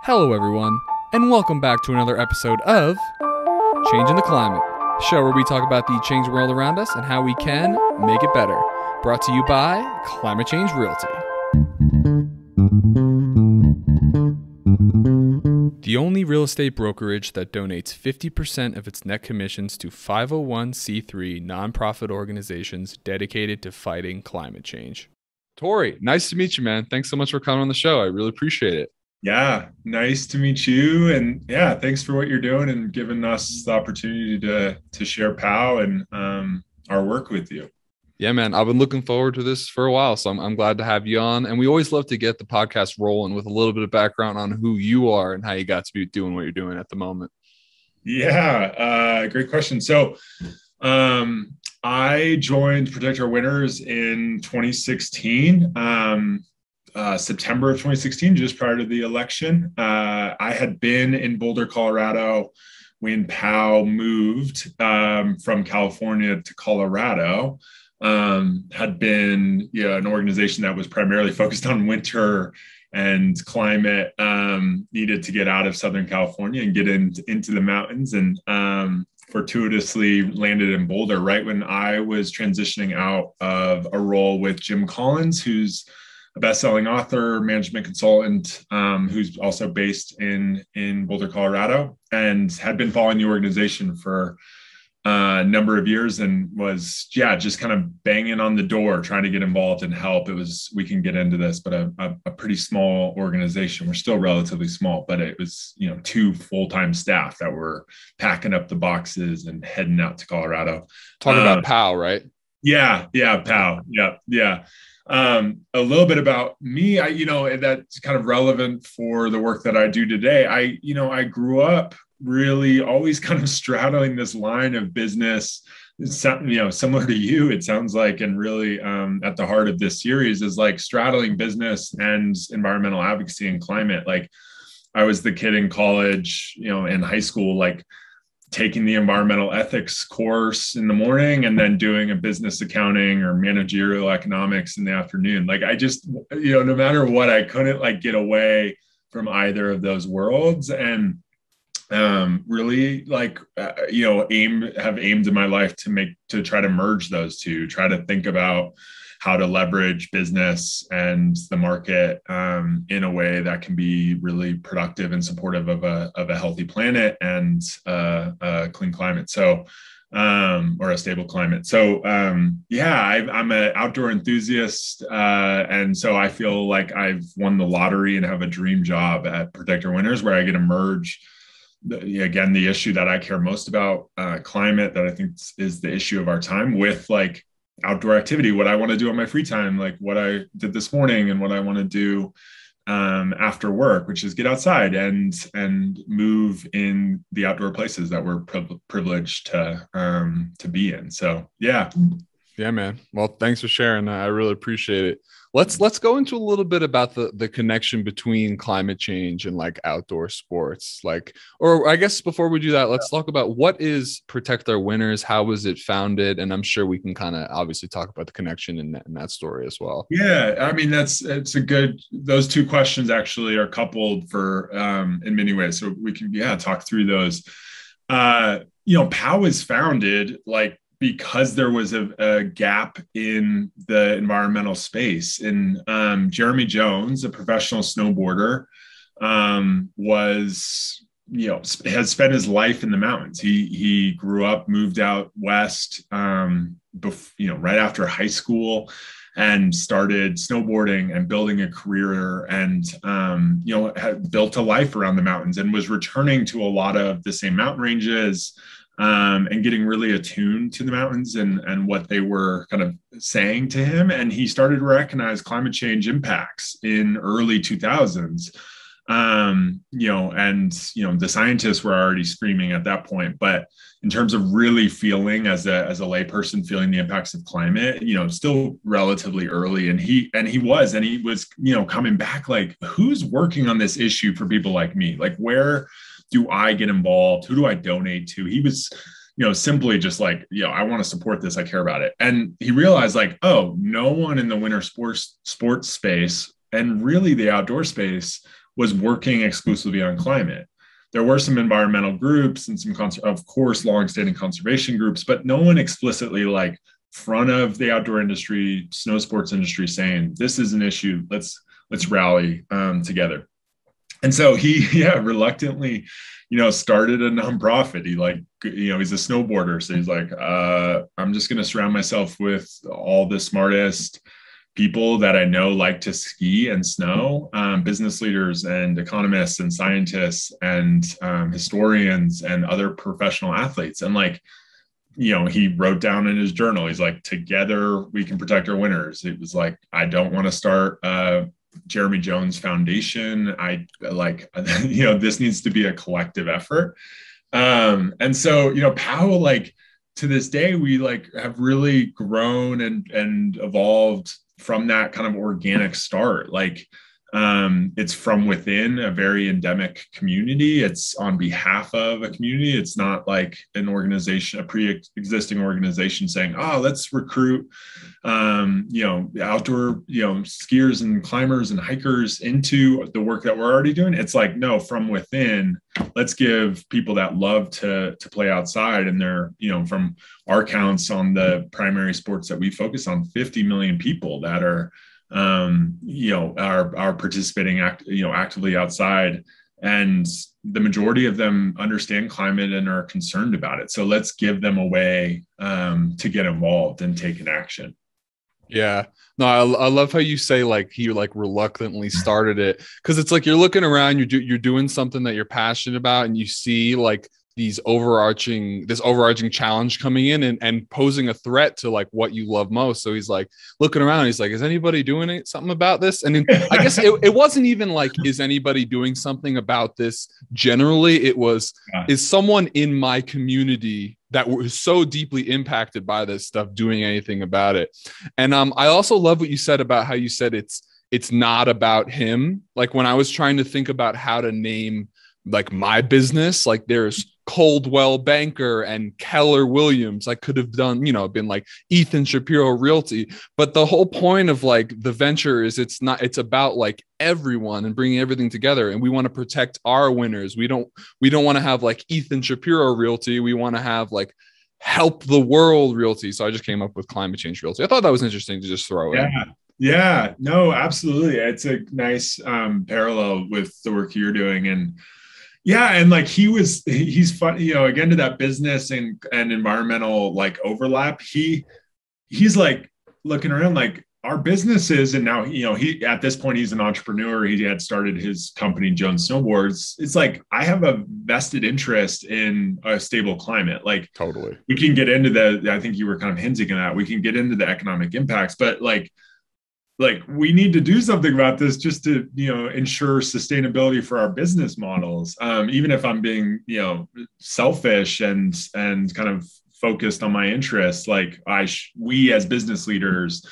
Hello, everyone, and welcome back to another episode of Changing the Climate, a show where we talk about the changing world around us and how we can make it better. Brought to you by Climate Change Realty. The only real estate brokerage that donates 50% of its net commissions to 501c3 nonprofit organizations dedicated to fighting climate change. Torrey, nice to meet you, man. Thanks so much for coming on the show. I really appreciate it. Yeah, nice to meet you. And yeah, thanks for what you're doing and giving us the opportunity to share POW and our work with you. Yeah, man, I've been looking forward to this for a while, so I'm glad to have you on. And we always love to get the podcast rolling with a little bit of background on who you are and how you got to be doing what you're doing at the moment. Yeah, great question. So I joined Protect Our Winters in 2016. September of 2016, just prior to the election. I had been in Boulder, Colorado when POW moved from California to Colorado. Had been an organization that was primarily focused on winter and climate, needed to get out of Southern California and get into the mountains, and fortuitously landed in Boulder right when I was transitioning out of a role with Jim Collins, who's a best-selling author, management consultant, who's also based in Boulder, Colorado, and had been following the organization for a number of years and was, just kind of banging on the door, trying to get involved and help. We can get into this, but a pretty small organization. We're still relatively small, but it was, 2 full-time staff that were packing up the boxes and heading out to Colorado. Talking about POW, right? Yeah, POW. Yeah. A little bit about me, that's kind of relevant for the work that I do today. I grew up really always kind of straddling this line of business, similar to you, it sounds like, and really at the heart of this series is like straddling business and environmental advocacy and climate. Like I was the kid in college, in high school, like taking the environmental ethics course in the morning and then doing a business accounting or managerial economics in the afternoon. Like I just, no matter what, I couldn't get away from either of those worlds, and really have aimed in my life to try to merge those two, try to think about how to leverage business and the market in a way that can be really productive and supportive of a healthy planet and a clean climate. So, or a stable climate. So, I'm an outdoor enthusiast. And so I feel like I've won the lottery and have a dream job at Protect Our Winters, where I get to merge the issue that I care most about, climate, that I think is the issue of our time, with outdoor activity, what I want to do on my free time, like what I did this morning and what I want to do after work, which is get outside and move in the outdoor places that we're privileged to be in. So, yeah. Yeah, man. Well, thanks for sharing that. I really appreciate it. Let's go into a little bit about the connection between climate change and outdoor sports. Or I guess before we do that, let's talk about what is Protect Our Winters. How was it founded? And I'm sure we can kind of obviously talk about the connection in that story as well. Yeah, I mean, those two questions actually are coupled for in many ways. So we can talk through those. POW was founded because there was a gap in the environmental space. And Jeremy Jones, a professional snowboarder, has spent his life in the mountains. He grew up, moved out west, right after high school, and started snowboarding and building a career, and had built a life around the mountains, and was returning to a lot of the same mountain ranges. And getting really attuned to the mountains and what they were kind of saying to him. And he started to recognize climate change impacts in early 2000s. The scientists were already screaming at that point, but in terms of really feeling as a layperson, feeling the impacts of climate, still relatively early. And he was coming back, who's working on this issue for people like me? Where do I get involved? Who do I donate to? He was, simply just I want to support this. I care about it. And he realized no one in the winter sports space, and really the outdoor space, was working exclusively on climate. There were some environmental groups and some, of course, longstanding conservation groups, but no one explicitly like front of the outdoor industry, snow sports industry, saying this is an issue. Let's rally together. And so he, reluctantly, started a nonprofit. He he's a snowboarder. So he's like, I'm just going to surround myself with all the smartest people that I know like to ski and snow, business leaders and economists and scientists and historians and other professional athletes. And he wrote down in his journal, he's like, together we can protect our winners. It was like, I don't want to start Jeremy Jones Foundation. This needs to be a collective effort. And so, Powell, to this day, we have really grown and evolved from that kind of organic start. It's from within a very endemic community. It's on behalf of a community. It's not like an organization, a pre-existing organization saying, oh, let's recruit, outdoor, skiers and climbers and hikers into the work that we're already doing. It's like, no, from within, let's give people that love to play outside. And they're, from our counts on the primary sports that we focus on, 50 million people that are participating actively outside, and the majority of them understand climate and are concerned about it. So let's give them a way to get involved and take an action. Yeah, no, I love how you say he reluctantly started it, because it's like you're looking around, you're doing something that you're passionate about, and you see this overarching challenge coming in and posing a threat to what you love most. So he's looking around, he's like, is anybody doing something about this? And then I guess it wasn't even is anybody doing something about this generally? It was, is someone in my community that was so deeply impacted by this stuff doing anything about it? And I also love what you said about how you said it's not about him. When I was trying to think about how to name my business, there's Coldwell Banker and Keller Williams. I could have done, been Ethan Shapiro Realty. But the whole point of the venture is it's about everyone and bringing everything together. And we want to protect our winners. We don't want to have Ethan Shapiro Realty. We want to have Help the World Realty. So I just came up with Climate Change Realty. I thought that was interesting to just throw in. Yeah, no, absolutely. It's a nice parallel with the work you're doing. And he's fun, again, to that business and environmental overlap. He's looking around our businesses, and now, he, at this point, he's an entrepreneur. He had started his company, Jones Snowboards. It's I have a vested interest in a stable climate. Totally. We can get into I think you were kind of hinting at that. We can get into the economic impacts, but we need to do something about this just to, ensure sustainability for our business models. Even if I'm being, selfish and kind of focused on my interests, we as business leaders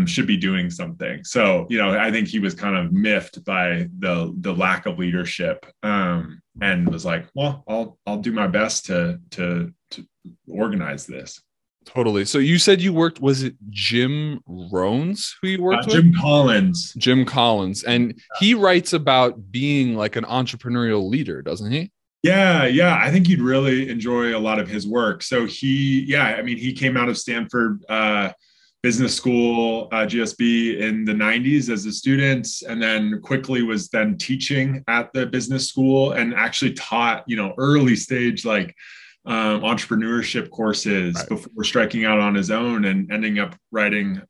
should be doing something. So, I think he was kind of miffed by the lack of leadership, and was like, well, I'll do my best to organize this. Totally. So you said you worked, was it Jim Rohns who you worked with? Jim Collins. And he writes about being an entrepreneurial leader, doesn't he? Yeah. I think you'd really enjoy a lot of his work. So he came out of Stanford Business School, GSB, in the 90s as a student, and then quickly was then teaching at the business school, and actually taught, early stage, entrepreneurship courses, right, before striking out on his own and ending up writing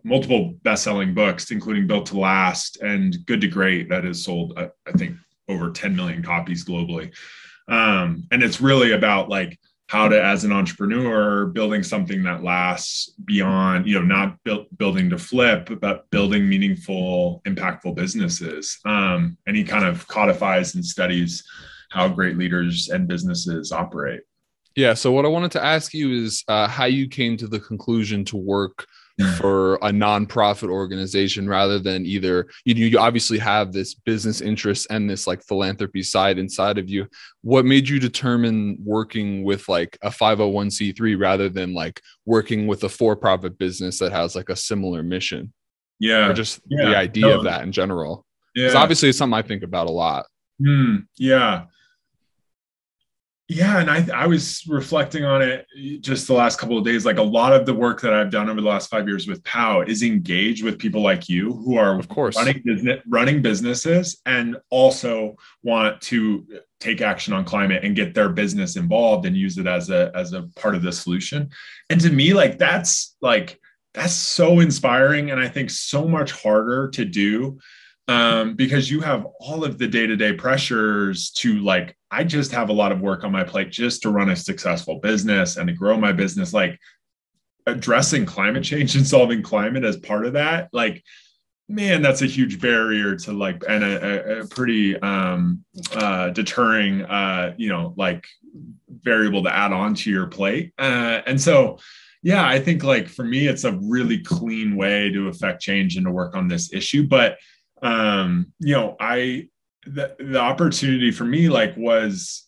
multiple best-selling books, including Built to Last and Good to Great, that has sold, I think, over 10 million copies globally. And it's really about how to, as an entrepreneur, building something that lasts beyond, not building to flip, but building meaningful, impactful businesses. And he kind of codifies and studies how great leaders and businesses operate. Yeah. So what I wanted to ask you is how you came to the conclusion to work for a nonprofit organization rather than either, you obviously have this business interest and this philanthropy side inside of you. What made you determine working with a 501c3 rather than working with a for-profit business that has a similar mission? Yeah. Or just the idea of that in general? Because Yeah. obviously it's something I think about a lot. Yeah. Yeah, and I was reflecting on it just the last couple of days. Like a lot of the work that I've done over the last 5 years with POW is engage with people like you who are Of course. running businesses and also want to take action on climate and get their business involved and use it as a part of the solution. And to me, that's so inspiring, and I think so much harder to do because you have all of the day-to-day pressures to like, I just have a lot of work on my plate just to run a successful business and to grow my business, like addressing climate change and solving climate as part of that. Like, man, that's a huge barrier to like, and a pretty deterring, like variable to add on to your plate. And so, yeah, I think like for me, it's a really clean way to affect change and to work on this issue. But the opportunity for me it was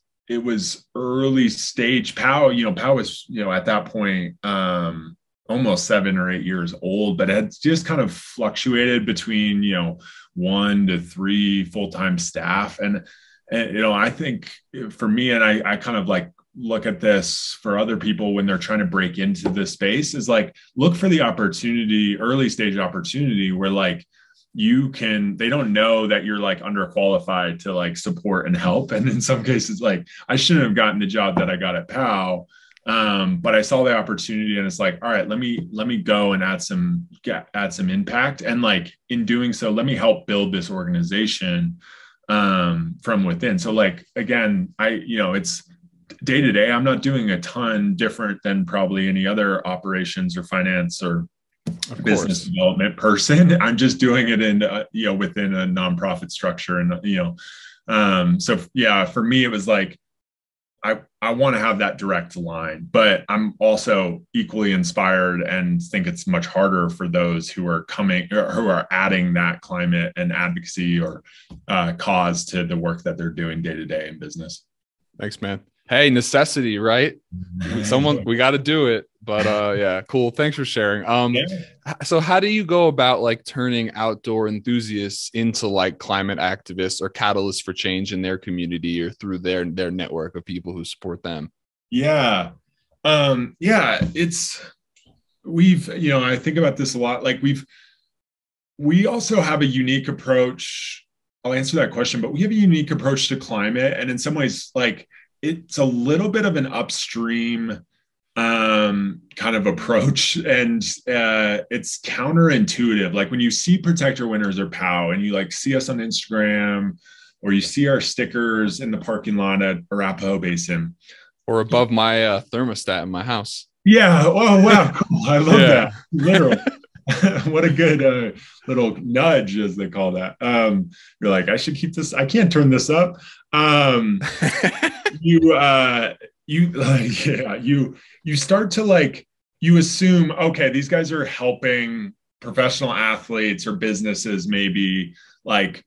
early stage. POW was at that point almost 7 or 8 years old, but it had just kind of fluctuated between 1 to 3 full-time staff, and I think for me, and I kind of like look at this for other people when they're trying to break into this space, is like look for the opportunity, early stage opportunity, where like they don't know that you're like underqualified to like support and help. And in some cases, like I shouldn't have gotten the job that I got at POW. But I saw the opportunity and it's like, all right, let me go and add some impact. And like, in doing so, let me help build this organization from within. So like, again, it's day to day, I'm not doing a ton different than probably any other operations or finance or business development person. I'm just doing it in within a nonprofit structure, and so yeah, for me it was like I want to have that direct line, but I'm also equally inspired and think it's much harder for those who are adding that climate and advocacy or cause to the work that they're doing day to day in business. Thanks, man. Hey, necessity, right? We got to do it. But yeah, cool. Thanks for sharing. So how do you go about like turning outdoor enthusiasts into like climate activists or catalysts for change in their community or through their network of people who support them? Yeah. I think about this a lot. Like we also have a unique approach. I'll answer that question, but we have a unique approach to climate. And in some ways, like it's a little bit of an upstream kind of approach, and it's counterintuitive. Like when you see Protect Your Winters or POW and you like see us on Instagram or you see our stickers in the parking lot at Arapahoe Basin or above my thermostat in my house. Yeah. Oh, wow. Cool. I love that. Literal. What a good little nudge, as they call that. You're like, I should keep this. I can't turn this up. You start to like, you assume, okay, these guys are helping professional athletes or businesses maybe like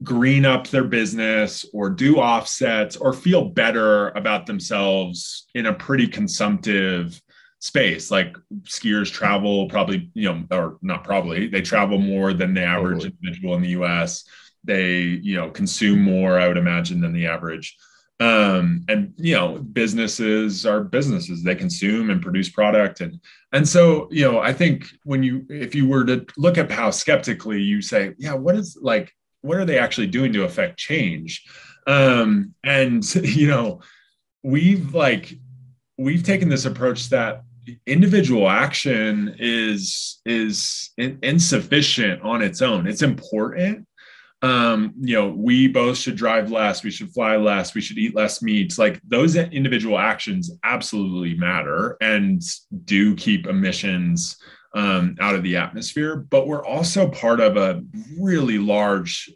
green up their business or do offsets or feel better about themselves in a pretty consumptive space. Like skiers travel probably, or not probably, they travel more than the average individual in the US. They, consume more, I would imagine, than the average. And businesses are businesses. They consume and produce product. And so, I think if you were to look at POW skeptically, you say, yeah, what are they actually doing to affect change? We've taken this approach that individual action is insufficient on its own. It's important. We both should drive less, we should fly less, we should eat less meats. Like those individual actions absolutely matter and do keep emissions out of the atmosphere. But we're also part of a really large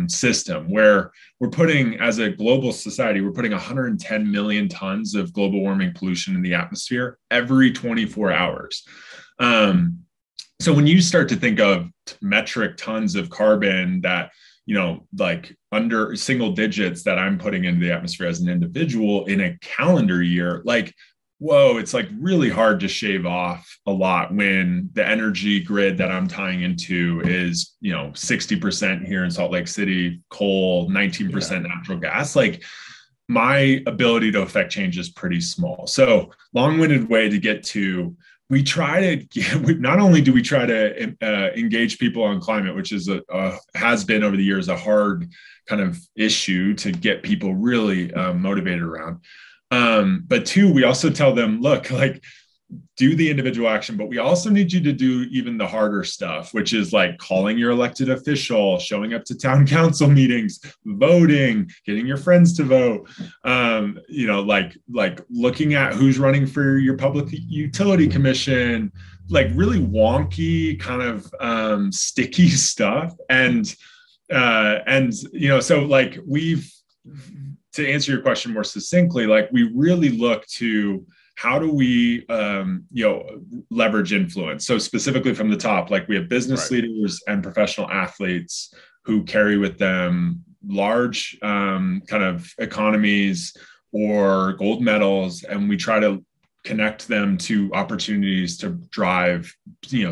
system where we're putting, as a global society, we're putting 110 million tons of global warming pollution in the atmosphere every 24 hours. So when you start to think of metric tons of carbon that, like under single digits that I'm putting into the atmosphere as an individual in a calendar year, like whoa, it's like really hard to shave off a lot when the energy grid that I'm tying into is, 60% here in Salt Lake City, coal, 19% natural gas. Like, my ability to affect change is pretty small. So, long-winded way to get to, we try to not only do we try to engage people on climate, which is has been over the years a hard kind of issue to get people really motivated around. But two, we also tell them, look, like, do the individual action, but we also need you to do even the harder stuff, which is like calling your elected official, showing up to town council meetings, voting, getting your friends to vote, like looking at who's running for your public utility commission, like really wonky kind of sticky stuff. And so like to answer your question more succinctly, like we really look to how do we, leverage influence? So specifically from the top, like we have business leaders and professional athletes who carry with them large kind of economies or gold medals, and we try to connect them to opportunities to drive,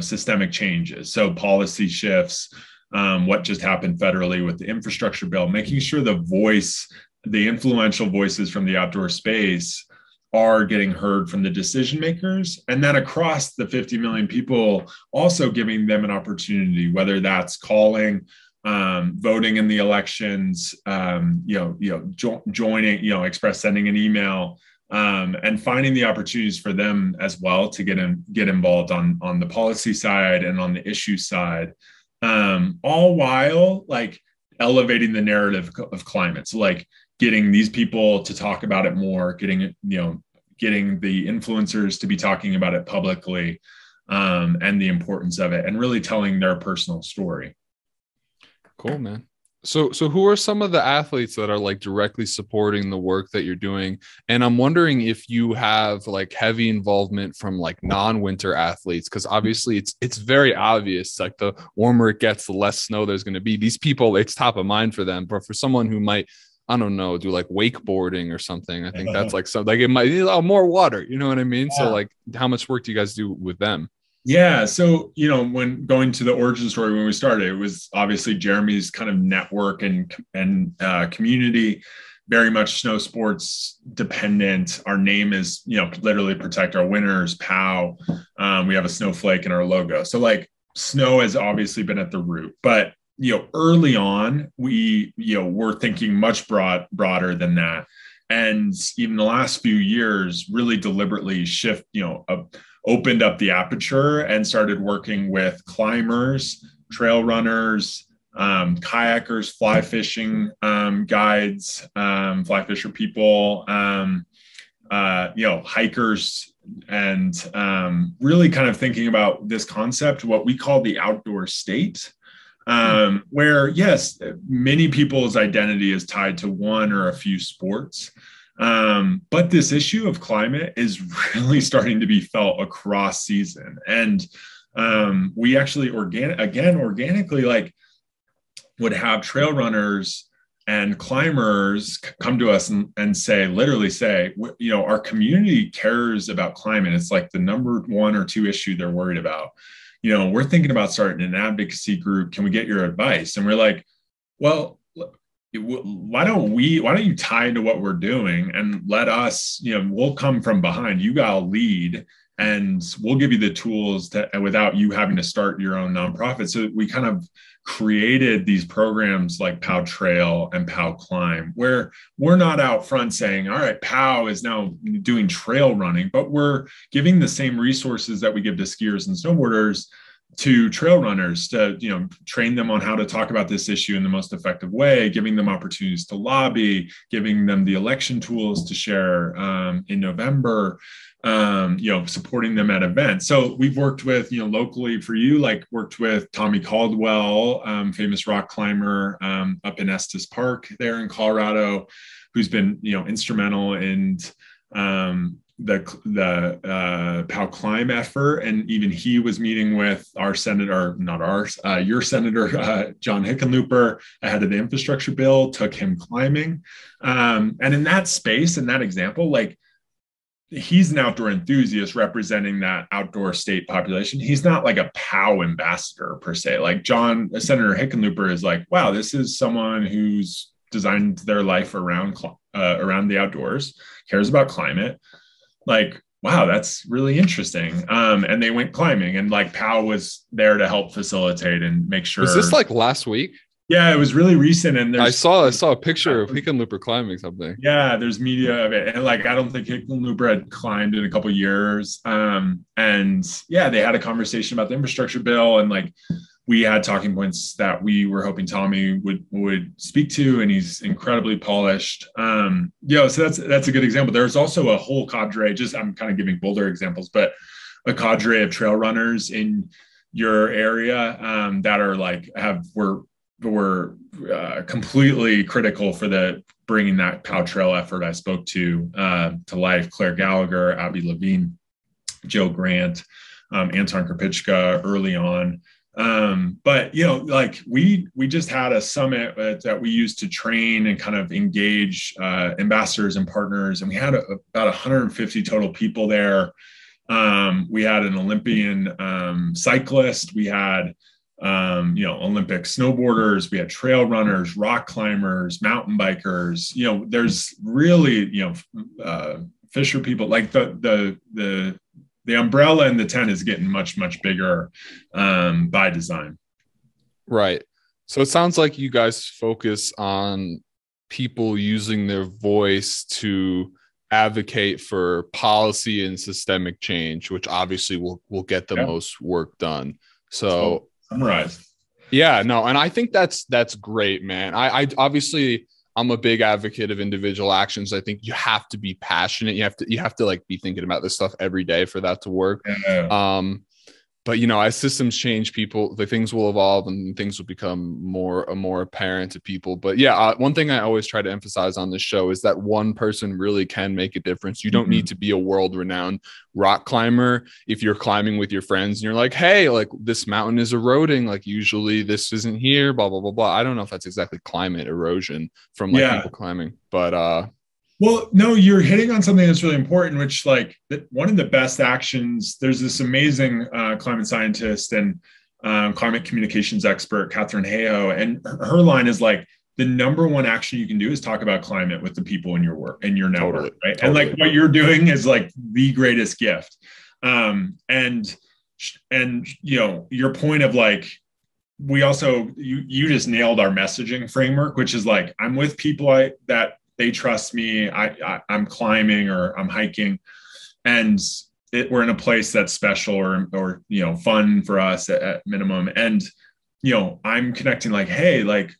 systemic changes. So policy shifts, what just happened federally with the infrastructure bill, making sure the influential voices from the outdoor space are getting heard from the decision makers, and then across the 50 million people, also giving them an opportunity, whether that's calling, voting in the elections, joining, sending an email, and finding the opportunities for them as well to get involved on the policy side and on the issue side, all while like elevating the narrative of climate. So like getting these people to talk about it more, getting the influencers to be talking about it publicly, and the importance of it, and really telling their personal story. Cool, man. So who are some of the athletes that are like directly supporting the work that you're doing? And I'm wondering if you have like heavy involvement from like non-winter athletes, because obviously it's very obvious, like the warmer it gets, the less snow there's going to be. These people, it's top of mind for them. But for someone who might, I don't know, do like wakeboarding or something, I think that's like something like it might need more water. You know what I mean? Yeah. So like, how much work do you guys do with them? Yeah. So, when going to the origin story, when we started, it was obviously Jeremy's kind of network and community, very much snow sports dependent. Our name is, literally protect our winners, POW. We have a snowflake in our logo. So like snow has obviously been at the root, but, early on, we, were thinking much broader than that. And even the last few years really deliberately opened up the aperture and started working with climbers, trail runners, kayakers, fly fishing guides, fly fisher people, hikers, and really kind of thinking about this concept, what we call the outdoor state, where, yes, many people's identity is tied to one or a few sports. But this issue of climate is really starting to be felt across season. And we actually organically like would have trail runners and climbers come to us and literally say, our community cares about climate. It's like the number one or two issue they're worried about. We're thinking about starting an advocacy group. Can we get your advice? And we're like, well, why don't you tie into what we're doing and let us, we'll come from behind. You got to lead, and we'll give you the tools without you having to start your own nonprofit. So we kind of created these programs like POW Trail and POW Climb, where we're not out front saying, all right, POW is now doing trail running, but we're giving the same resources that we give to skiers and snowboarders to trail runners to, train them on how to talk about this issue in the most effective way, giving them opportunities to lobby, giving them the election tools to share in November, supporting them at events. So we've worked with, locally for you, like worked with Tommy Caldwell, famous rock climber up in Estes Park there in Colorado, who's been, instrumental in the POW Climb effort. And even he was meeting with our senator, not ours, your senator, John Hickenlooper, ahead of the infrastructure bill, took him climbing. And in that space, in that example, like, he's an outdoor enthusiast representing that outdoor state population. He's not like a POW ambassador per se. Like Senator Hickenlooper is like, wow, this is someone who's designed their life around the outdoors, cares about climate. Like, wow, that's really interesting. And they went climbing, and like POW was there to help facilitate and make sure. Was this like last week? Yeah, it was really recent. And I saw a picture of Hickenlooper climbing something. Yeah, there's media of it. And like, I don't think Hickenlooper had climbed in a couple of years. And yeah, they had a conversation about the infrastructure bill, and like we had talking points that we were hoping Tommy would speak to, and he's incredibly polished. So that's a good example. There's also a whole cadre, just I'm kind of giving Boulder examples, but a cadre of trail runners in your area that are like were completely critical for the bringing that POW trail effort I spoke to life. Claire Gallagher, Abby Levine, Joe Grant, Anton Krapicka early on. But like we just had a summit that we used to train and kind of engage ambassadors and partners, and we had about 150 total people there. We had an Olympian cyclist, we had Olympic snowboarders, we had trail runners, rock climbers, mountain bikers. There's really fisher people. Like the umbrella and the tent is getting much, much bigger by design. Right. So it sounds like you guys focus on people using their voice to advocate for policy and systemic change, which obviously will get the most work done. So summarize. Yeah, no. And I think that's great, man. I obviously I'm a big advocate of individual actions. I think you have to be passionate. You have to like be thinking about this stuff every day for that to work. Yeah. But as systems change, the things will evolve and things will become more apparent to people. But yeah, one thing I always try to emphasize on this show is that one person really can make a difference. You don't need to be a world-renowned rock climber. If you're climbing with your friends and you're like, hey, like this mountain is eroding, like usually this isn't here, blah, blah, blah, blah. I don't know if that's exactly climate erosion from like people climbing, but well, no, you're hitting on something that's really important, which like one of the best actions, there's this amazing climate scientist and climate communications expert, Catherine Hayhoe, and her line is like, the number one action you can do is talk about climate with the people in your work and your network, right? Totally. And like what you're doing is like the greatest gift. And your point of like, we also, you just nailed our messaging framework, which is like, I'm with people that they trust me. I'm climbing or I'm hiking, and we're in a place that's special or fun for us at minimum. And I'm connecting like, hey, like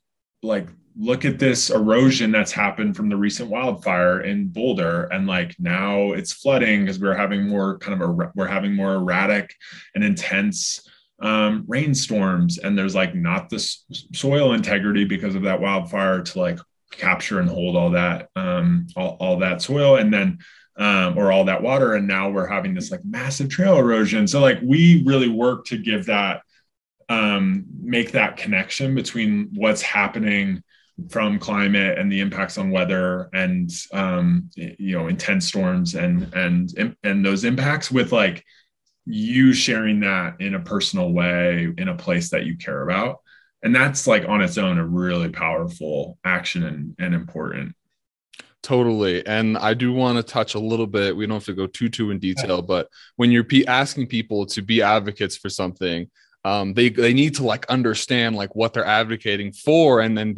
look at this erosion that's happened from the recent wildfire in Boulder, and like now it's flooding because we're having more erratic and intense rainstorms, and there's like not this soil integrity because of that wildfire to like capture and hold all that all that soil and then or all that water, and now we're having this like massive trail erosion. So like we really work to give that make that connection between what's happening from climate and the impacts on weather and intense storms and those impacts with like you sharing that in a personal way in a place that you care about. And that's like on its own a really powerful action and important. Totally. And I do want to touch a little bit, we don't have to go too in detail, but when you're asking people to be advocates for something, they need to like understand like what they're advocating for and then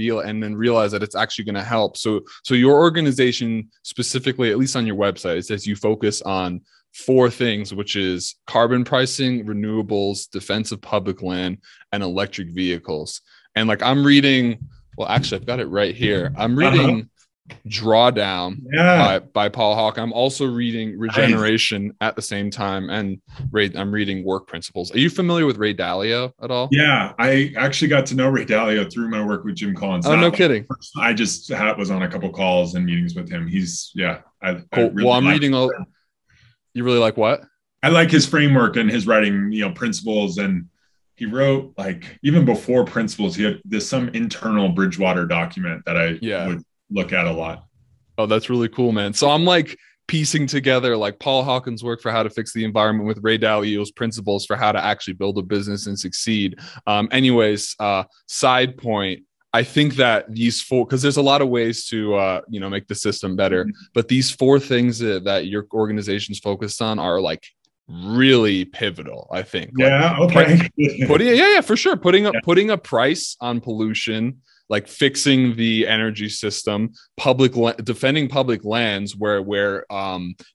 realize that it's actually going to help. So your organization specifically, at least on your website, it says you focus on 4 things, which is carbon pricing, renewables, defense of public land, and electric vehicles. And like I'm reading, well, actually I've got it right here. I'm reading Drawdown by Paul Hawke. I'm also reading Regeneration at the same time, and I'm reading Work Principles. Are you familiar with Ray Dalio at all? Yeah, I actually got to know Ray Dalio through my work with Jim Collins. Oh, no kidding. I just was on a couple calls and meetings with him. He's cool. Well, I'm reading You really like what? I like his framework and his writing, principles. And he wrote like even before Principles, there's some internal Bridgewater document that I would look at a lot. Oh, that's really cool, man. So I'm like piecing together like Paul Hawkins' work for how to fix the environment with Ray Dalio's principles for how to actually build a business and succeed. Anyways, side point. I think that these four, because there's a lot of ways to, make the system better, but these four things that your organization's focused on are like really pivotal. I think. Yeah. Okay. For sure. Putting a price on pollution, like fixing the energy system, defending public lands where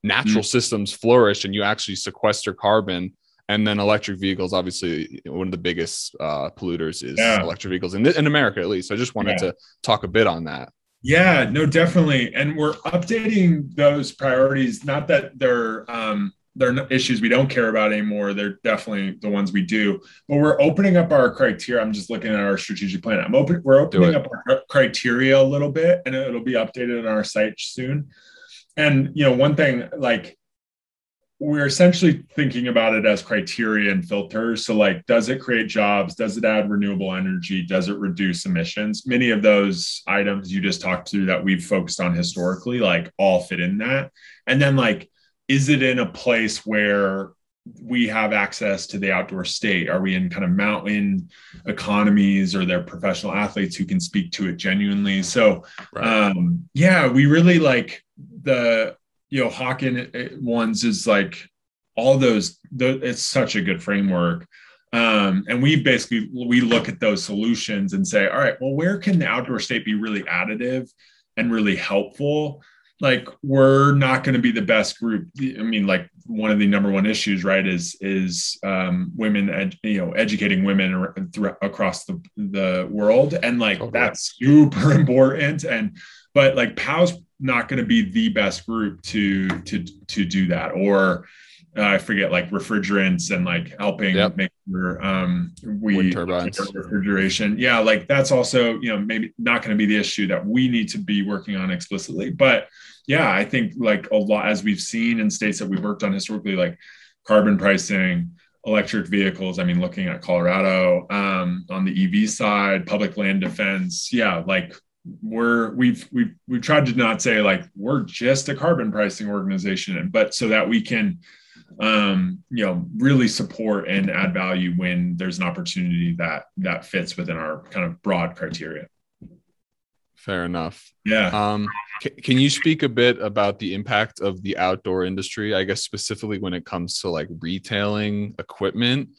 natural systems flourish and you actually sequester carbon. And then electric vehicles, obviously, one of the biggest polluters is electric vehicles in America, at least. So I just wanted to talk a bit on that. Yeah, no, definitely. And we're updating those priorities. Not that they're issues we don't care about anymore. They're definitely the ones we do. But we're opening up our criteria. I'm just looking at our strategic plan. We're opening up our criteria a little bit, and it'll be updated on our site soon. And one thing, like, we're essentially thinking about it as criteria and filters. So like, does it create jobs? Does it add renewable energy? Does it reduce emissions? Many of those items you just talked through that we've focused on historically, like all fit in that. And then like, is it in a place where we have access to the outdoor state? Are we in kind of mountain economies, or they're professional athletes who can speak to it genuinely? So we really like the, Hawken ones is like all those, it's such a good framework. And we look at those solutions and say, all right, well, where can the outdoor state be really additive and really helpful? Like, we're not going to be the best group. I mean, like, one of the number one issues, right, is women, educating women across the world. And like, that's super important. But like, POW's not going to be the best group to do that. Or I forget, like refrigerants and like helping make sure wind turbines, refrigeration. Yeah, like that's also, maybe not going to be the issue that we need to be working on explicitly. But yeah, I think like a lot, as we've seen in states that we've worked on historically, like carbon pricing, electric vehicles. I mean, looking at Colorado, on the EV side, public land defense. Yeah, like we've tried to not say like we're just a carbon pricing organization, but so that we can really support and add value when there's an opportunity that fits within our kind of broad criteria. Fair enough. Yeah. Can you speak a bit about the impact of the outdoor industry, I guess specifically when it comes to like retailing equipment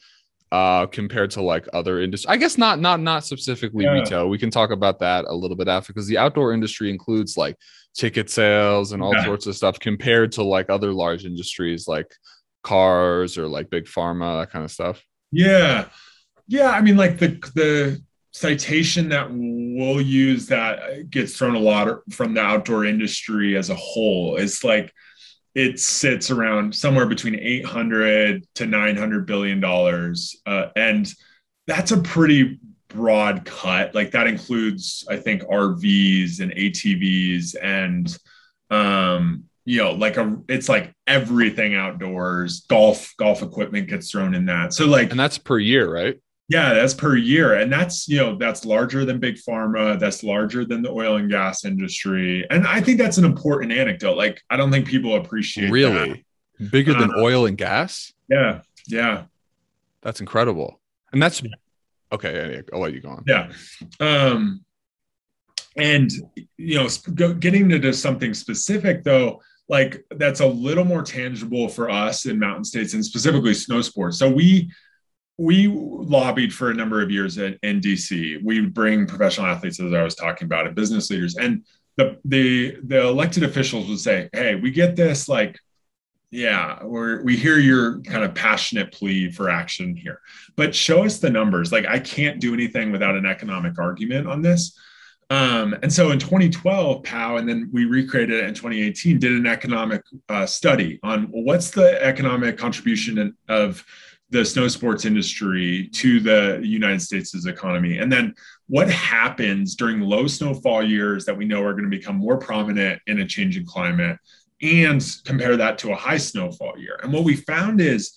compared to like other industries? I guess not specifically retail. We can talk about that a little bit after, because the outdoor industry includes like ticket sales and all sorts of stuff compared to like other large industries like cars or like big pharma, that kind of stuff. Yeah. I mean, like the citation that we'll use that gets thrown a lot from the outdoor industry as a whole is like, it sits around somewhere between $800 to $900 billion. And that's a pretty broad cut. Like that includes, I think, RVs and ATVs and, it's like everything outdoors. Golf equipment gets thrown in that. So like, and that's per year, right? Yeah, that's per year. And that's, that's larger than big pharma. That's larger than the oil and gas industry. And I think that's an important anecdote. Like, I don't think people appreciate really that. Bigger than oil and gas. Yeah. That's incredible. And that's okay. I'll let you go on. Yeah. And, getting into something specific though, like that's a little more tangible for us in mountain states and specifically snow sports. So we lobbied for a number of years in DC. We bring professional athletes, as I was talking about, and business leaders. And the elected officials would say, hey, we get this, like, yeah, we hear your kind of passionate plea for action here, but show us the numbers. Like, I can't do anything without an economic argument on this. And so in 2012, POW, and then we recreated it in 2018, did an economic study on what's the economic contribution of the snow sports industry to the United States' economy. And then what happens during low snowfall years that we know are going to become more prominent in a changing climate, and compare that to a high snowfall year. And what we found is,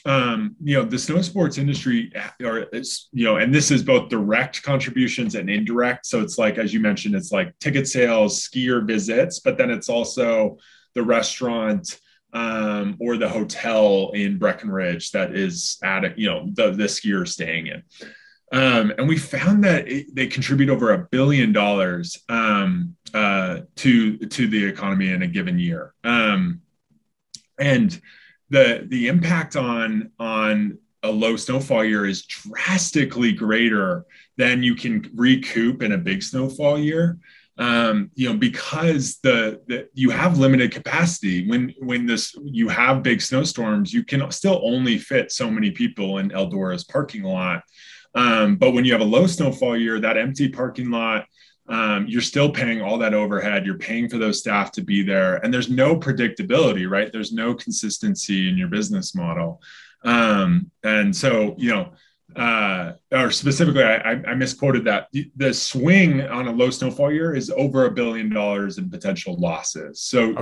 the snow sports industry, and this is both direct contributions and indirect. So it's like, as you mentioned, it's like ticket sales, skier visits, but then it's also the restaurant or the hotel in Breckenridge that is at the skier staying in. And we found that they contribute over $1 billion to the economy in a given year. And the impact on a low snowfall year is drastically greater than you can recoup in a big snowfall year. Because you have limited capacity. When you have big snowstorms, you can still only fit so many people in Eldora's parking lot. But when you have a low snowfall year, that empty parking lot, you're still paying all that overhead. You're paying for those staff to be there, and there's no predictability, right? There's no consistency in your business model. And so, or specifically, I misquoted that the swing on a low snowfall year is over $1 billion in potential losses. So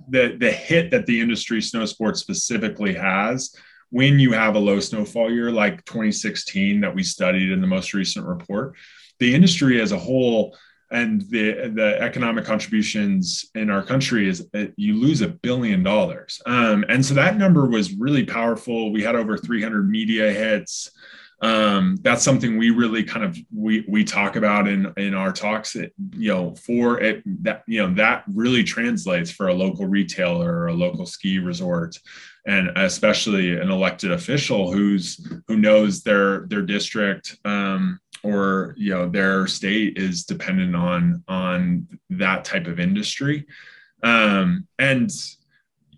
the hit that the industry, snow sports specifically, has when you have a low snowfall year like 2016 that we studied in the most recent report, the industry as a whole and the economic contributions in our country is you lose $1 billion. And so that number was really powerful. We had over 300 media hits. That's something we really kind of, we talk about in our talks, for it, that really translates for a local retailer or a local ski resort, and especially an elected official who knows their district, or their state is dependent on that type of industry. And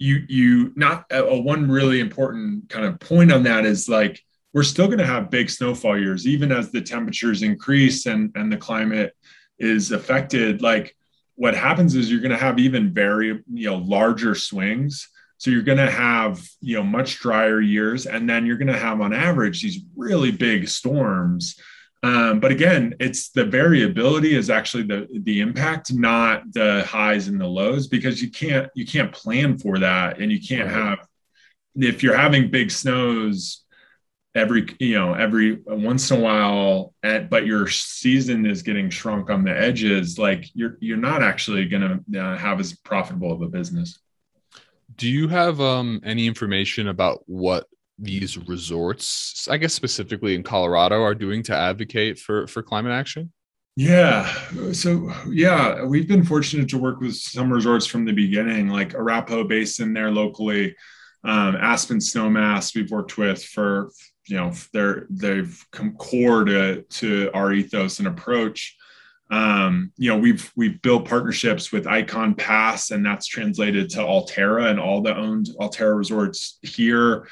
one really important kind of point on that is like, we're still going to have big snowfall years, even as the temperatures increase and the climate is affected. Like, what happens is you're going to have even very, larger swings. So you're going to have, much drier years, and then you're going to have on average these really big storms. But again, it's the variability is actually the impact, not the highs and the lows, because you can't plan for that. And you can't have, if you're having big snows every once in a while, but your season is getting shrunk on the edges, like you're not actually going to have as profitable of a business. Do you have any information about what these resorts, I guess specifically in Colorado, are doing to advocate for climate action? Yeah. So yeah, we've been fortunate to work with some resorts from the beginning, like Arapahoe Basin there locally, Aspen Snowmass we've worked with for, they've come core to our ethos and approach. We've built partnerships with Icon Pass, and that's translated to Alterra and all the owned Alterra resorts here.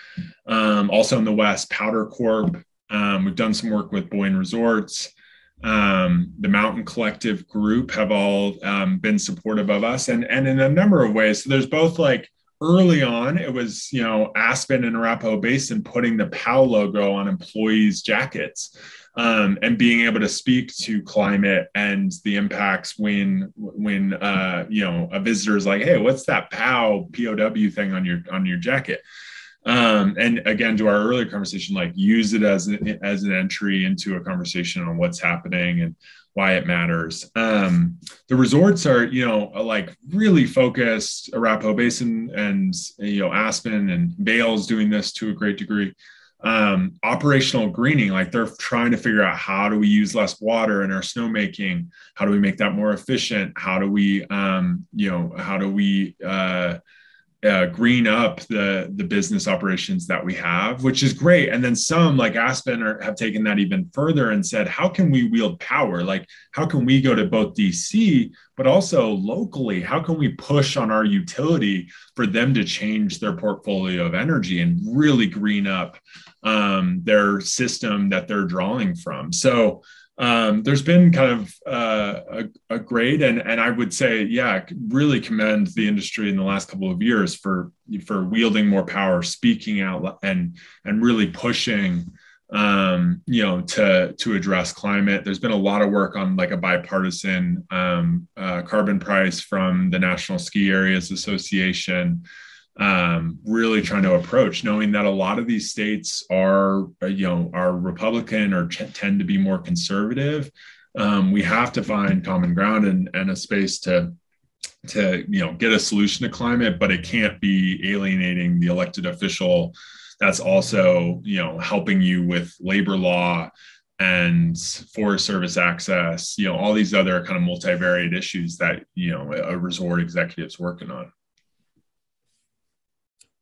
Also in the West, Powder Corp. We've done some work with Boyne Resorts. The Mountain Collective Group have all been supportive of us, and in a number of ways. So there's both, like, early on, it was, Aspen and Arapahoe Basin putting the POW logo on employees' jackets. And being able to speak to climate and the impacts when a visitor is like, hey, what's that POW thing on your jacket? And again, to our earlier conversation, like, use it as an entry into a conversation on what's happening and why it matters. The resorts are, like, really focused. Arapahoe Basin and Aspen and Vail's doing this to a great degree. Operational greening, like, they're trying to figure out, how do we use less water in our snowmaking? How do we make that more efficient? How do we green up the business operations that we have, which is great. And then some, like Aspen, have taken that even further and said, how can we wield power? Like, how can we go to both DC, but also locally? How can we push on our utility for them to change their portfolio of energy and really green up their system that they're drawing from? So there's been kind of a great, and I would say, really commend the industry in the last couple of years for wielding more power, speaking out, and really pushing, to address climate. There's been a lot of work on, like, a bipartisan carbon price from the National Ski Areas Association. Really trying to approach, knowing that a lot of these states are Republican or tend to be more conservative. We have to find common ground and a space to to, get a solution to climate, but it can't be alienating the elected official that's also, helping you with labor law and Forest Service access, all these other kind of multivariate issues that, a resort executive's working on.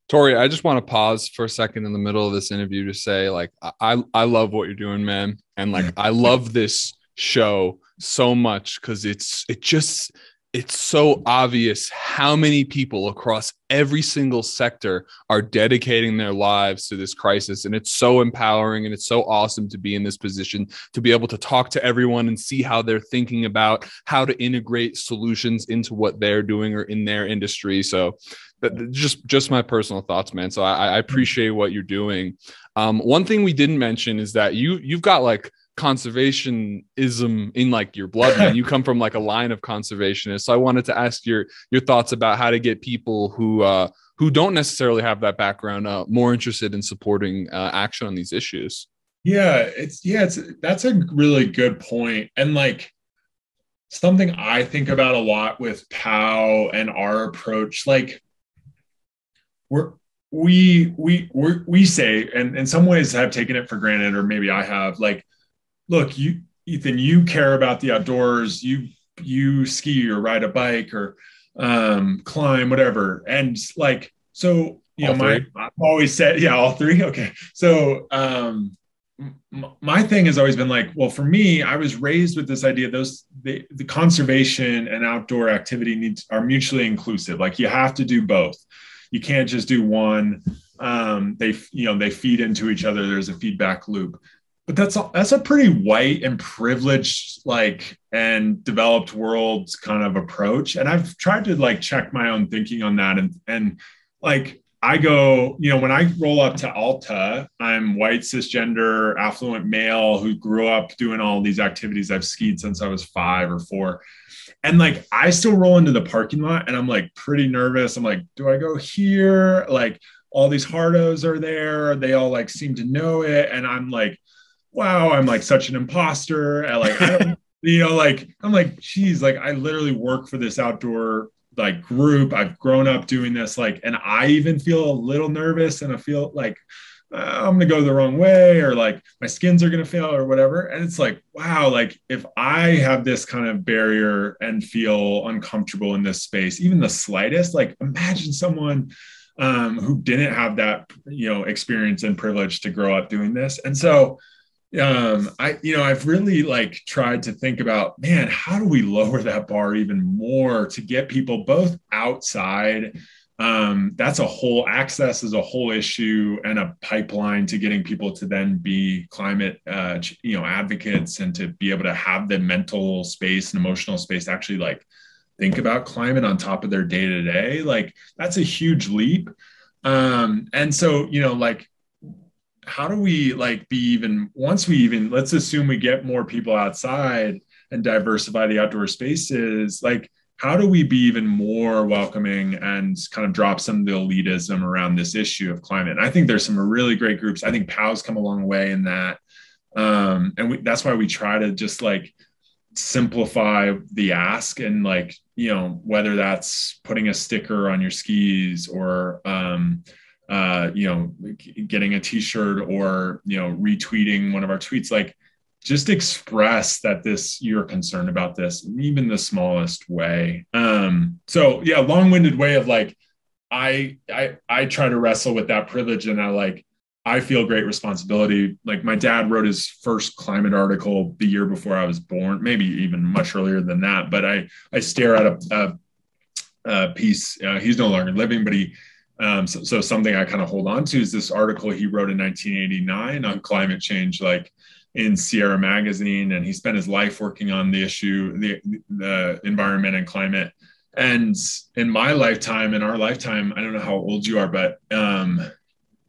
Torrey, I just want to pause for a second in the middle of this interview to say, like, I love what you're doing, man. And like, I love this show so much because it's so obvious how many people across every single sector are dedicating their lives to this crisis. And it's so empowering and it's so awesome to be in this position, to be able to talk to everyone and see how they're thinking about how to integrate solutions into what they're doing or in their industry. So just my personal thoughts, man. So I appreciate what you're doing. One thing we didn't mention is that you've got like conservationism in like your blood, man. You come from like a line of conservationists. So I wanted to ask your thoughts about how to get people who don't necessarily have that background more interested in supporting action on these issues. That's a really good point. And like something I think about a lot with POW and our approach, like we say, and in some ways have taken it for granted, or maybe I have, like, look, Ethan, you care about the outdoors, you ski or ride a bike or climb, whatever. And like, so, I've always said, yeah, all three. Okay. So my thing has always been like, well, for me, I was raised with this idea, the conservation and outdoor activity are mutually inclusive. Like you have to do both. You can't just do one. They feed into each other. There's a feedback loop. But that's a pretty white and privileged, like, and developed world kind of approach. And I've tried to like check my own thinking on that. And like, I go, when I roll up to Alta, I'm white, cisgender, affluent male who grew up doing all these activities. I've skied since I was 5 or 4. And like, I still roll into the parking lot and I'm like pretty nervous. I'm like, do I go here? Like all these hardos are there. They all like seem to know it. And I'm like, wow, I'm like such an imposter. And like, I don't, like, I'm like, geez, like I literally work for this outdoor like group. I've grown up doing this, like, and I even feel a little nervous and I feel like I'm going to go the wrong way, or like my skins are going to fail or whatever. And it's like, wow, like if I have this kind of barrier and feel uncomfortable in this space, even the slightest, like imagine someone who didn't have that, experience and privilege to grow up doing this. And so I've really like tried to think about, man, how do we lower that bar even more to get people both outside? That's a whole access is a whole issue and a pipeline to getting people to then be climate, advocates, and to be able to have the mental space and emotional space to actually like think about climate on top of their day to day. Like that's a huge leap. And so, like, how do we like be even once we even let's assume we get more people outside and diversify the outdoor spaces, like how do we be even more welcoming and kind of drop some of the elitism around this issue of climate? And I think there's some really great groups. I think POW's come a long way in that, and that's why we try to just like simplify the ask, and like whether that's putting a sticker on your skis or getting a t-shirt or, retweeting one of our tweets, like just express that you're concerned about this, even the smallest way. So yeah, long-winded way of like, I try to wrestle with that privilege, and I feel great responsibility. Like my dad wrote his first climate article the year before I was born, maybe even much earlier than that. But I stare at a piece, he's no longer living, but so something I kind of hold on to is this article he wrote in 1989 on climate change, like in Sierra magazine. And he spent his life working on the issue, the environment and climate. And in my lifetime, in our lifetime, I don't know how old you are, but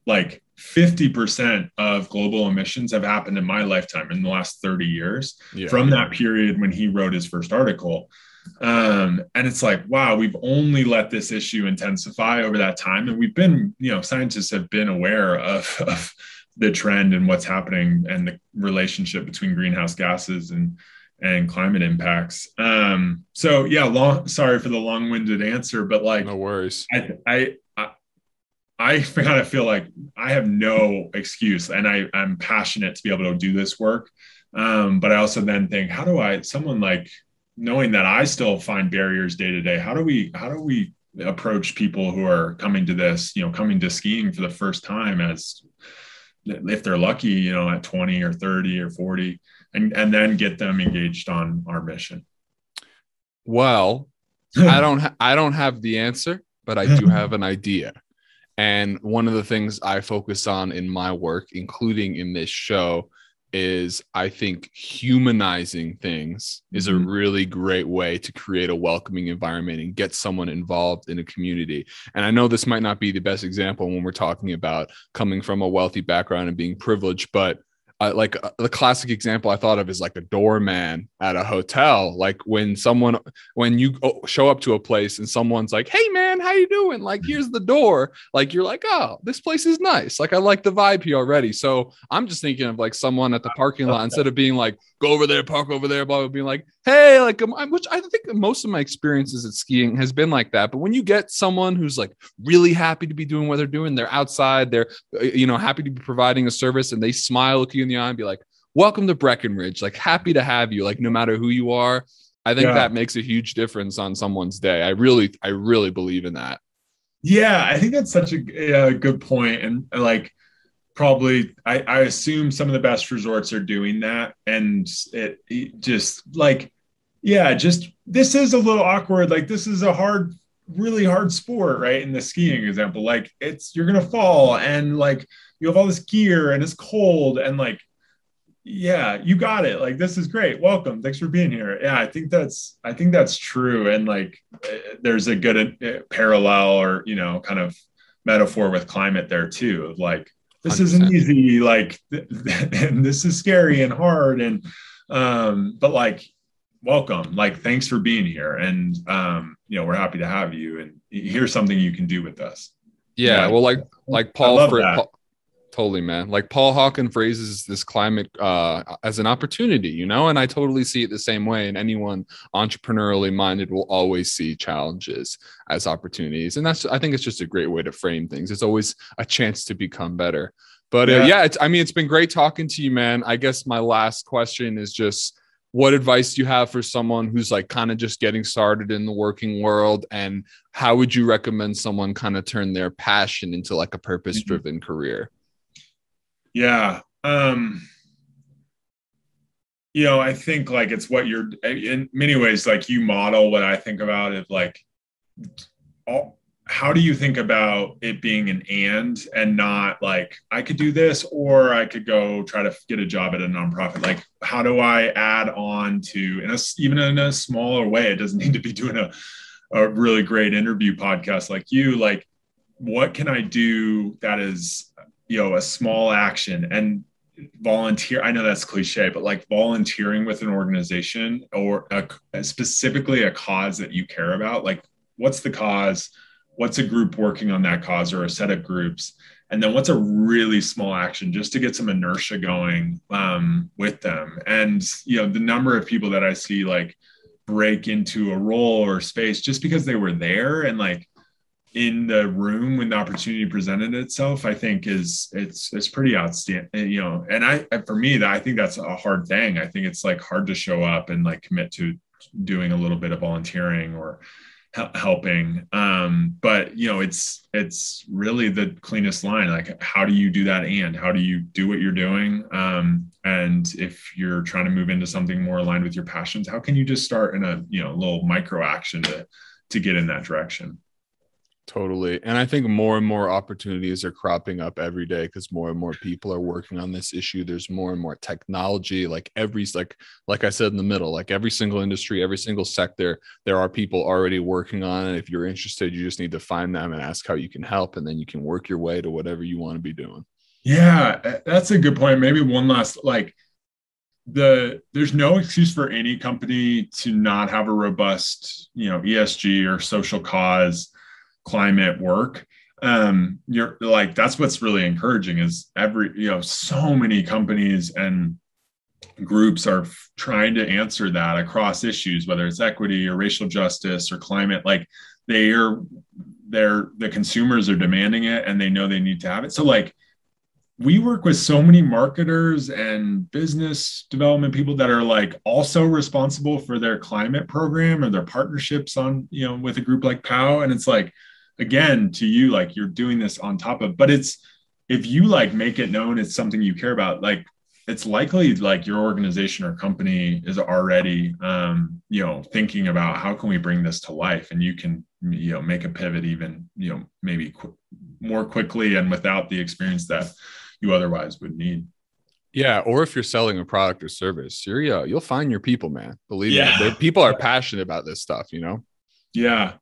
like 50% of global emissions have happened in my lifetime in the last 30 years from that period when he wrote his first article. And it's like, wow, we've only let this issue intensify over that time. And we've been, scientists have been aware of the trend and what's happening and the relationship between greenhouse gases and and climate impacts. So yeah, sorry for the long-winded answer, but like, No worries. I kind of feel like I have no excuse, and I'm passionate to be able to do this work. But I also then think, how do someone like, knowing that I still find barriers day to day, how do we approach people who are coming to this, coming to skiing for the first time, as if they're lucky, at 20 or 30 or 40, and then get them engaged on our mission? Well, I don't have the answer, but I do have an idea. And one of the things I focus on in my work, including in this show, is I think humanizing things is a really great way to create a welcoming environment and get someone involved in a community. And I know this might not be the best example when we're talking about coming from a wealthy background and being privileged, but the classic example I thought of is like a doorman at a hotel. Like when you show up to a place and someone's like, "Hey man, how you doing? Like, here's the door." Like, you're like, "Oh, this place is nice. Like, I like the vibe here already." So I'm just thinking of like someone at the parking lot, instead of being like, "Go over there, park over there," blah, blah, being like, "Hey," like, which I think most of my experiences at skiing has been like that. But when you get someone who's like really happy to be doing what they're doing, they're outside, they're, happy to be providing a service, and they smile, look you in the eye and be like, "Welcome to Breckenridge, like, happy to have you," like, no matter who you are. I think that makes a huge difference on someone's day. I really believe in that. Yeah, I think that's such a good point. And like, probably, I assume some of the best resorts are doing that. And it just like, yeah, just, this is a little awkward. Like, this is a really hard sport, right? In the skiing example, like, you're going to fall, and like, you have all this gear and it's cold, and like, yeah, you got it. Like, this is great. Welcome. Thanks for being here. Yeah, I think that's true. And like, there's a good parallel, or, kind of metaphor with climate there too. Of like, this 100%. isn't easy. Like, and this is scary and hard. And, but like, welcome. Like, thanks for being here. And, we're happy to have you. And here's something you can do with us. Yeah. Well, like I love that. Totally, man. Like Paul Hawken phrases this climate as an opportunity, and I totally see it the same way. And anyone entrepreneurially minded will always see challenges as opportunities. And I think it's just a great way to frame things. It's always a chance to become better. But it's been great talking to you, man. I guess my last question is just, what advice do you have for someone who's like kind of just getting started in the working world? And how would you recommend someone kind of turn their passion into like a purpose-driven career? Yeah. I think like, it's what you're, in many ways, like, you model what I think about of like, how do you think about it being an and not like, I could do this, or I could go try to get a job at a nonprofit? Like, how do I add on to, even in a smaller way? It doesn't need to be doing a really great interview podcast like you. Like, what can I do that is, a small action? And volunteer, I know that's cliche, but like, volunteering with an organization, or specifically a cause that you care about. Like, what's the cause? What's a group working on that cause, or a set of groups? And then what's a really small action just to get some inertia going with them? And, the number of people that I see like break into a role or space just because they were there and like in the room when the opportunity presented itself, I think it's pretty outstanding, and for me, I think that's a hard thing. I think it's like hard to show up and like commit to doing a little bit of volunteering or helping. But it's really the cleanest line. Like, how do you do that? And how do you do what you're doing? And if you're trying to move into something more aligned with your passions, how can you just start in a, little micro action to get in that direction? Totally. And I think more and more opportunities are cropping up every day because more and more people are working on this issue. There's more and more technology, like I said in the middle, like every single industry, every single sector, there are people already working on it. If you're interested, you just need to find them and ask how you can help. And then you can work your way to whatever you want to be doing. Yeah, that's a good point. Maybe one last, like, there's no excuse for any company to not have a robust, ESG or social cause climate work. You're like, that's what's really encouraging is so many companies and groups are trying to answer that across issues, whether it's equity or racial justice or climate. Like they are, the consumers are demanding it, and they know they need to have it. So like we work with so many marketers and business development people that are like also responsible for their climate program or their partnerships on, with a group like POW. And it's like, again, to you, like you're doing this on top of, but it's, if you like make it known it's something you care about, like it's likely like your organization or company is already, thinking about how can we bring this to life, and you can, make a pivot even, maybe more quickly and without the experience that you otherwise would need. Yeah, or if you're selling a product or service, you'll find your people, man. Believe me, people are passionate about this stuff. Yeah.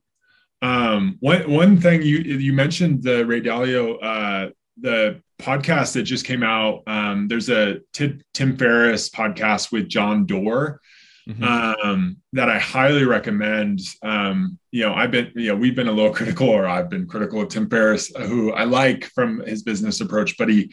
One thing you mentioned, the Ray Dalio, the podcast that just came out. There's a Tim Ferriss podcast with John Doerr. That I highly recommend. We've been a little critical, or I've been critical of Tim Ferriss, who I like from his business approach, but he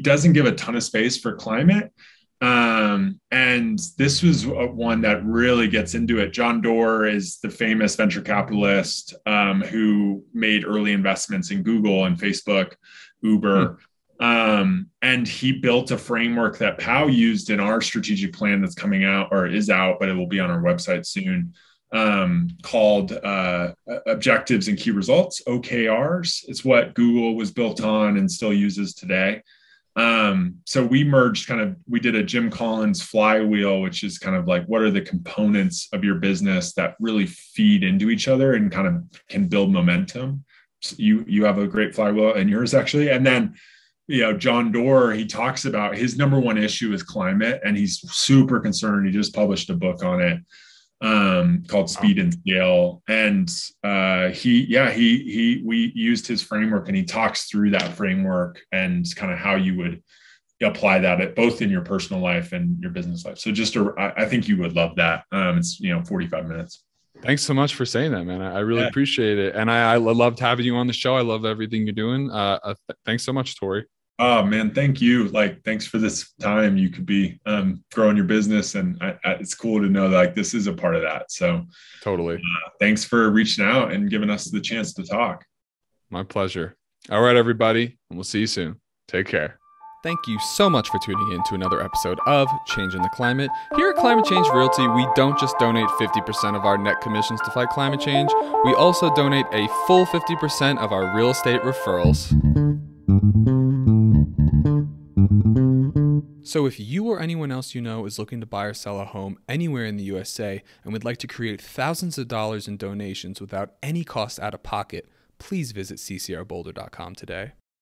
doesn't give a ton of space for climate. And this was one that really gets into it. John Doerr is the famous venture capitalist who made early investments in Google and Facebook, Uber. And he built a framework that POW used in our strategic plan that's coming out, or is out, but it will be on our website soon, called Objectives and Key Results, OKRs. It's what Google was built on and still uses today. So we merged we did a Jim Collins flywheel, which is kind of like, what are the components of your business that really feed into each other and kind of can build momentum. So you have a great flywheel in yours, actually. And then, John Doerr, he talks about his number one issue is climate, and he's super concerned. He just published a book on it called Speed and Scale. And we used his framework, and he talks through that framework and kind of how you would apply that both in your personal life and your business life. So I think you would love that. It's 45 minutes. Thanks so much for saying that, man. I really appreciate it. And I loved having you on the show. I love everything you're doing. Thanks so much, Torrey. Oh man, thank you. Like, thanks for this time. You could be growing your business, and it's cool to know that like this is a part of that. So totally. Thanks for reaching out and giving us the chance to talk. My pleasure. All right, everybody. And we'll see you soon. Take care. Thank you so much for tuning in to another episode of Changing the Climate. Here at Climate Change Realty, we don't just donate 50% of our net commissions to fight climate change. We also donate a full 50% of our real estate referrals. So if you or anyone else you know is looking to buy or sell a home anywhere in the USA and would like to create thousands of dollars in donations without any cost out of pocket, please visit ccrboulder.com today.